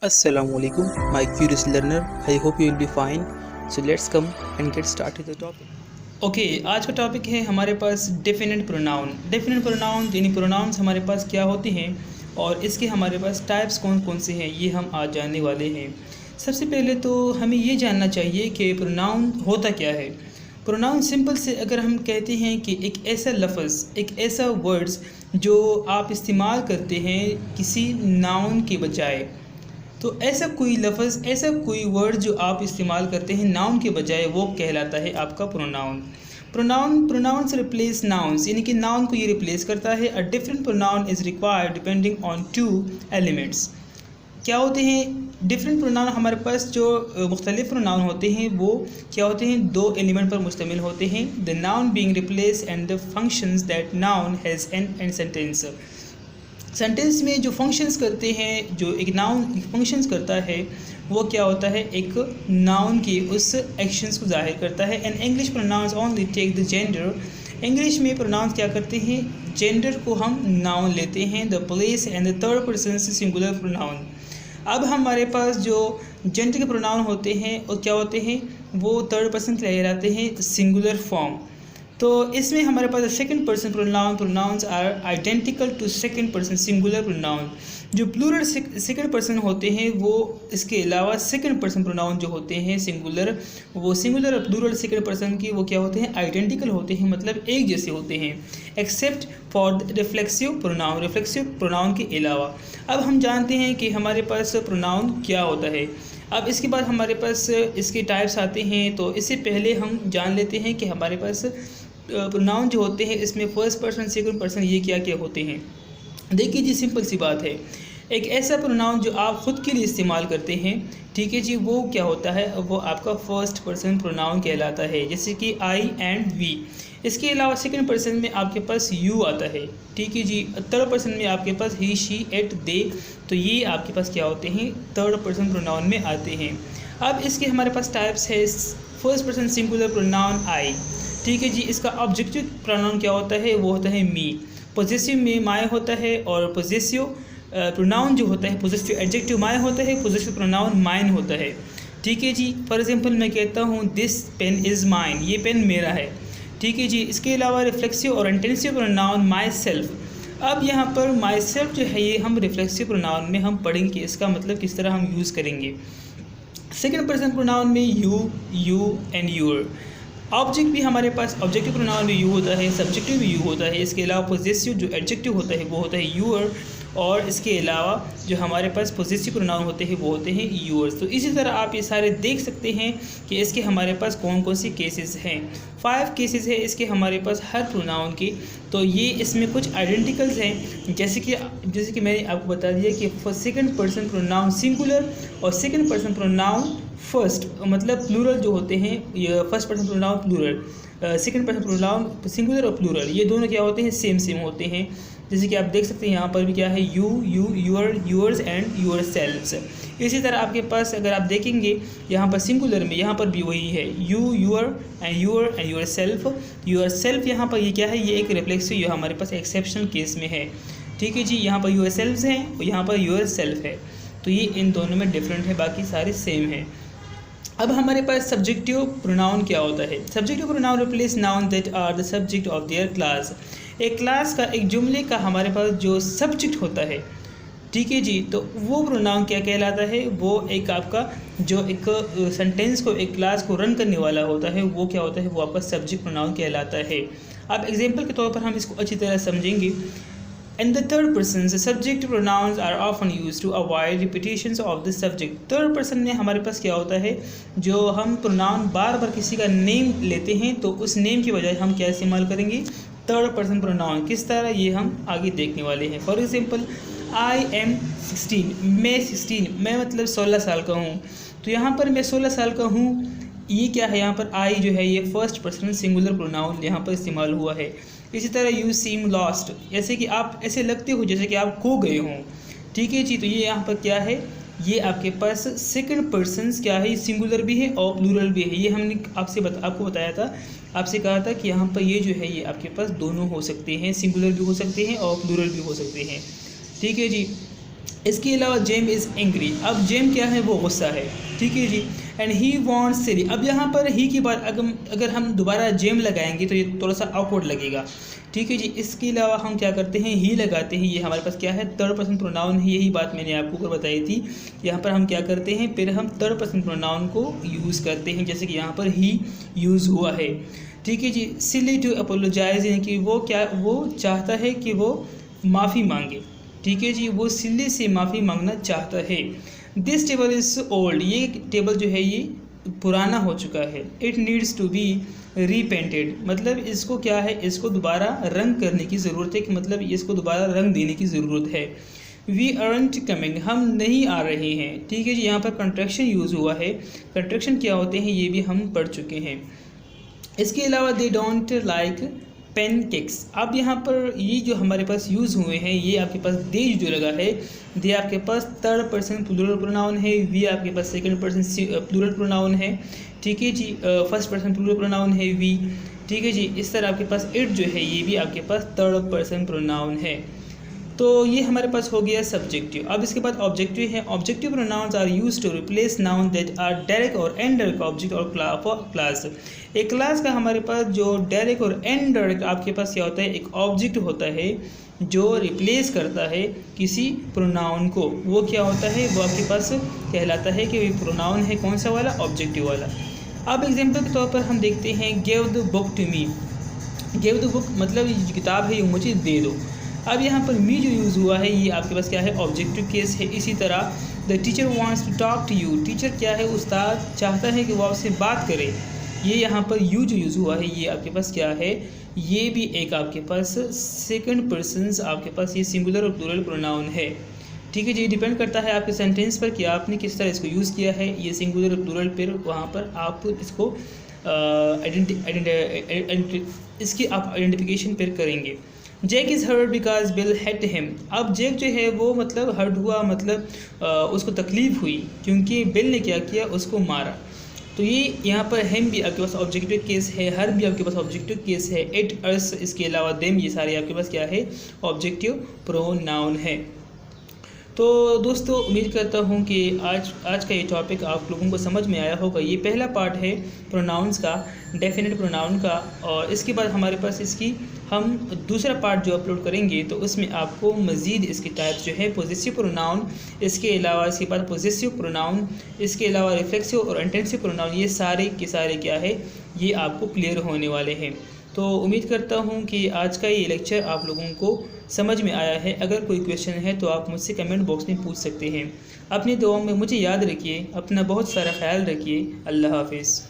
Assalamualaikum, my curious learner. I hope you will be fine. So let's come and get started with the topic. Okay आज का topic है हमारे पास definite pronoun. Definite pronoun यानी pronounce हमारे पास क्या होते हैं और इसके हमारे पास टाइप्स कौन कौन से हैं, ये हम आज जानने वाले हैं। सबसे पहले तो हमें ये जानना चाहिए कि प्रोनाउन होता क्या है। प्रोनाउन सिंपल से अगर हम कहते हैं कि एक ऐसा लफ्ज़, एक ऐसा वर्ड्स जो आप इस्तेमाल करते हैं किसी नाउन के बजाय, तो ऐसा कोई लफ्ज़, ऐसा कोई वर्ड जो आप इस्तेमाल करते हैं नाउन के बजाय, वो कहलाता है आपका प्रोनाउन। प्रोनाउंस रिप्लेस नाउन्स, यानी कि नाउन को ये रिप्लेस करता है। A different pronoun is required depending on two elements. क्या होते हैं डिफरेंट प्रोनाउन? हमारे पास जो मुख्तलिफ प्रोनाउन होते हैं वो क्या होते हैं, दो एलिमेंट पर मुश्तमिल होते हैं। The noun being replace and the functions that noun has and sentence. Sentence में जो फंक्शंस करते हैं, जो एक नाउन फंक्शंस करता है, वो क्या होता है, एक नाउन की उस एक्शंस को जाहिर करता है। And English pronouns only take the gender. English में प्रोनाउंस क्या करते हैं, जेंडर को हम नाउन लेते हैं। The place and the third person singular pronoun. अब हमारे पास जो जेंडर के प्रोनाउन होते हैं और क्या होते हैं, वो थर्ड पर्सन कहलाते हैं सिंगुलर फॉर्म। तो इसमें हमारे पास second person pronouns are identical to second person singular pronoun. जो प्लूरल सेकंड पर्सन होते हैं वो इसके अलावा सेकंड पर्सन प्रोनाउन जो होते हैं सिंगुलर, वो सिंगुलर और प्लूरल सेकंड पर्सन की वो क्या होते हैं, आइडेंटिकल होते हैं, मतलब एक जैसे होते हैं, एक्सेप्ट फॉर रिफ्लेक्सिव प्रोनाउन के अलावा। अब हम जानते हैं कि हमारे पास प्रोनाउन क्या होता है। अब इसके बाद हमारे पास इसके टाइप्स आते हैं। तो इससे पहले हम जान लेते हैं कि हमारे पास प्रोनाउन जो होते हैं इसमें फर्स्ट पर्सन सेकंड पर्सन ये क्या क्या होते हैं। देखिए जी, सिंपल सी बात है, एक ऐसा प्रोनाउन जो आप ख़ुद के लिए इस्तेमाल करते हैं, ठीक है जी, वो क्या होता है, वो आपका फर्स्ट पर्सन प्रोनाउन कहलाता है, जैसे कि आई एंड वी। इसके अलावा सेकंड पर्सन में आपके पास यू आता है, ठीक है जी। थर्ड पर्सन में आपके पास ही, शी, इट, दे, तो ये आपके पास क्या होते हैं, थर्ड पर्सन प्रोनाउन में आते हैं। अब इसके हमारे पास टाइप्स है। फर्स्ट पर्सन सिंगुलर प्रोनाउन आई, ठीक है जी। इसका ऑब्जेक्टिव प्रोनाउन क्या होता है, वो होता है मी। पोजेसिव में माय होता है और पोजेसिव प्रोनाउन जो होता है, पोजेसिव एडजेक्टिव माय होता है, पोजेसिव प्रोनाउन माइन होता है, ठीक है जी। फॉर एग्जांपल मैं कहता हूँ दिस पेन इज़ माइन, ये पेन मेरा है, ठीक है जी। इसके अलावा रिफ्लेक्सिव और इंटेंसिव प्रोनाउन माई सेल्फ। अब यहाँ पर माई सेल्फ जो है ये हम रिफ्लेक्सिव प्रोनाउन में हम पढ़ेंगे इसका मतलब किस तरह हम यूज़ करेंगे। सेकेंड पर्सन प्रोनाउन में यू एंड यूर। ऑब्जेक्ट भी हमारे पास ऑब्जेक्टिव प्रोनाउन में यू होता है, सब्जेक्टिव भी यू होता है। इसके अलावा पोजेसिव जो एडजेक्टिव होता है वो होता है यूअर, और इसके अलावा जो हमारे पास पोजेसिव प्रोनाउन होते हैं वो होते हैं यूअर्स। तो इसी तरह आप ये सारे देख सकते हैं कि इसके हमारे पास कौन कौन से केसेस हैं। 5 केसेस है इसके हमारे पास हर प्रोनाउन के। तो ये इसमें कुछ आइडेंटिकल्स हैं, जैसे कि मैंने आपको बता दिया कि सेकंड पर्सन प्रोनाउन सिंगुलर और सेकंड पर्सन प्रोनाउन फर्स्ट, मतलब प्लूरल जो होते हैं, ये first person pronoun plural, second person pronoun singular और प्लूरल, ये दोनों क्या होते हैं, सेम होते हैं। जैसे कि आप देख सकते हैं यहाँ पर भी क्या है, you, your, yours and your selves. इसी तरह आपके पास अगर आप देखेंगे यहाँ पर सिंगुलर में, यहाँ पर भी वही है, you, your and your self. Your self यहाँ पर ये क्या है, ये एक रिफ्लेक्सिव जो हमारे पास एक्सेप्शनल केस में है, ठीक है जी। यहाँ पर यूअर सेल्व्स हैं और यहाँ पर यूअर सेल्फ है, तो ये इन दोनों में डिफरेंट है, बाकी सारे सेम है। अब हमारे पास सब्जेक्टिव प्रोनाउन क्या होता है। Subjective pronoun replace noun that are the subject of their class. एक क्लास का, एक जुमले का हमारे पास जो सब्जेक्ट होता है, ठीक है जी, तो वो प्रोनाउन क्या कहलाता है, वो एक आपका जो एक सेंटेंस को, एक क्लास को रन करने वाला होता है, वो क्या होता है, वो आपका सब्जेक्ट प्रोनाउन कहलाता है। अब एग्जाम्पल के तौर पर हम इसको अच्छी तरह समझेंगे। In the third person, the subject pronouns are often used to avoid repetitions of the subject. Third person में हमारे पास क्या होता है, जो हम प्रोनाउन बार बार किसी का नेम लेते हैं तो उस नेम की बजाय हम क्या इस्तेमाल करेंगे, थर्ड पर्सन प्रोनाउन। किस तरह, ये हम आगे देखने वाले हैं। फॉर एग्जाम्पल आई एम 16, मैं 16, मैं मतलब 16 साल का हूँ। तो यहाँ पर मैं 16 साल का हूँ, ये क्या है, यहाँ पर आई जो है ये फर्स्ट पर्सन सिंगुलर प्रोनाउन यहाँ पर इस्तेमाल हुआ है। इसी तरह यू सीम लॉस्ट, जैसे कि आप ऐसे लगते हो जैसे कि आप खो गए हों, ठीक है जी। तो ये यहाँ पर क्या है, ये आपके पास सेकंड पर्सन्स क्या है, सिंगुलर भी है और प्लूरल भी है। ये हमने आपको बताया था, आपसे कहा था कि यहाँ पर ये जो है ये आपके पास दोनों हो सकते हैं, सिंगुलर भी हो सकते हैं और प्लूरल भी हो सकते हैं, ठीक है जी। इसके अलावा जेम इज़ एंग्री, अब जेम क्या है, वो गुस्सा है, ठीक है जी। एंड ही वॉन्ट्स सिली, अब यहाँ पर ही की बात अगर हम दोबारा जेम लगाएंगे तो ये थोड़ा सा awkward लगेगा, ठीक है जी। इसके अलावा हम क्या करते हैं, ही लगाते हैं, ये हमारे पास क्या है, थर्ड पर्सन प्रोनाउन है। यही बात मैंने आपको ऊपर बताई थी। यहाँ पर हम क्या करते हैं, फिर हम थर्ड पर्सन प्रोनाउन को यूज़ करते हैं, जैसे कि यहाँ पर ही यूज़ हुआ है, ठीक है जी। सिली टू अपोलोजाइज, यानी कि वो चाहता है कि वो माफ़ी मांगे, ठीक है जी, वो सिल्ली से माफ़ी मांगना चाहता है। दिस टेबल इज़ ओल्ड, ये टेबल जो है ये पुराना हो चुका है। It needs to be repainted, मतलब इसको क्या है, इसको दोबारा रंग करने की ज़रूरत है, कि मतलब इसको दोबारा रंग देने की ज़रूरत है। वी aren't कमिंग, हम नहीं आ रहे हैं, ठीक है जी। यहाँ पर कंट्रैक्शन यूज़ हुआ है। कंट्रैक्शन क्या होते हैं ये भी हम पढ़ चुके हैं। इसके अलावा दे डोंट लाइक पेनकेक्स, अब यहाँ पर ये जो हमारे पास यूज़ हुए हैं, ये आपके पास दे जो लगा है, दे आपके पास थर्ड पर्सन प्लूरल प्रोनाउन है, वी आपके पास सेकंड पर्सन प्लूरल प्रोनाउन है, ठीक है जी। फर्स्ट पर्सन प्लूरल प्रोनाउन है वी, ठीक है जी। इस तरह आपके पास इट जो है ये भी आपके पास थर्ड पर्सन प्रोनाउन है। तो ये हमारे पास हो गया सब्जेक्टिव। अब इसके बाद ऑब्जेक्टिव है। Objective pronouns are use to replace noun that are direct और इनडायरेक्ट ऑब्जेक्ट और क्लास। एक क्लास का हमारे पास जो डायरेक्ट और इनडायरेक्ट आपके पास क्या होता है, एक ऑब्जेक्ट होता है जो रिप्लेस करता है किसी प्रोनाउन को, वो क्या होता है, वो आपके पास कहलाता है कि वो प्रोनाउन है कौन सा वाला, ऑब्जेक्टिव वाला। अब एग्जाम्पल के तौर पर हम देखते हैं, give the book to me. Give the book मतलब ये किताब है, ये मुझे दे दो। अब यहाँ पर मी जो यूज़ हुआ है ये आपके पास क्या है, ऑब्जेक्टिव केस है। इसी तरह the teacher wants to talk to you, teacher क्या है, उस्ताद चाहता है कि वो आपसे बात करे। ये यहाँ पर यू जो यूज़ हुआ है ये आपके पास क्या है, ये भी एक आपके पास सेकंड पर्सन्स आपके पास ये सिंगुलर और प्लूरल प्रोनाउन है, ठीक है जी। डिपेंड करता है आपके सेंटेंस पर कि आपने किस तरह इसको यूज़ किया है, ये सिंगुलर और प्लूरल, फिर वहाँ पर आप इसको इसकी आप आइडेंटिफिकेशन फिर करेंगे। Jack is hurt because Bill hit him, अब जैक जो है वो मतलब हर्ट हुआ, मतलब उसको तकलीफ़ हुई क्योंकि बिल ने क्या किया, उसको मारा। तो ये यहाँ पर हिम भी आपके पास ऑब्जेक्टिव केस है, हर भी आपके पास ऑब्जेक्टिव केस है, इट अस इसके अलावा देम ये सारे आपके पास क्या है, ऑब्जेक्टिव प्रोनाउन है। तो दोस्तों उम्मीद करता हूँ कि आज का ये टॉपिक आप लोगों को समझ में आया होगा। ये पहला पार्ट है प्रोनाउंस का, डेफिनेट प्रोनाउन का, और इसके बाद हमारे पास इसकी हम दूसरा पार्ट जो अपलोड करेंगे तो उसमें आपको मज़ीद इसके टाइप्स जो है, पॉजिटिव प्रोनाउन, इसके अलावा इसके बाद पॉजिटिव प्रोनाउन, इसके अलावा रिफ्लेक्सिव और इंटेंसिव प्रोनाउन, ये सारे के सारे क्या है, ये आपको क्लियर होने वाले हैं। तो उम्मीद करता हूँ कि आज का ये लेक्चर आप लोगों को समझ में आया है। अगर कोई क्वेश्चन है तो आप मुझसे कमेंट बॉक्स में पूछ सकते हैं। अपनी दुआओं में मुझे याद रखिए, अपना बहुत सारा ख्याल रखिए। अल्लाह हाफिज़।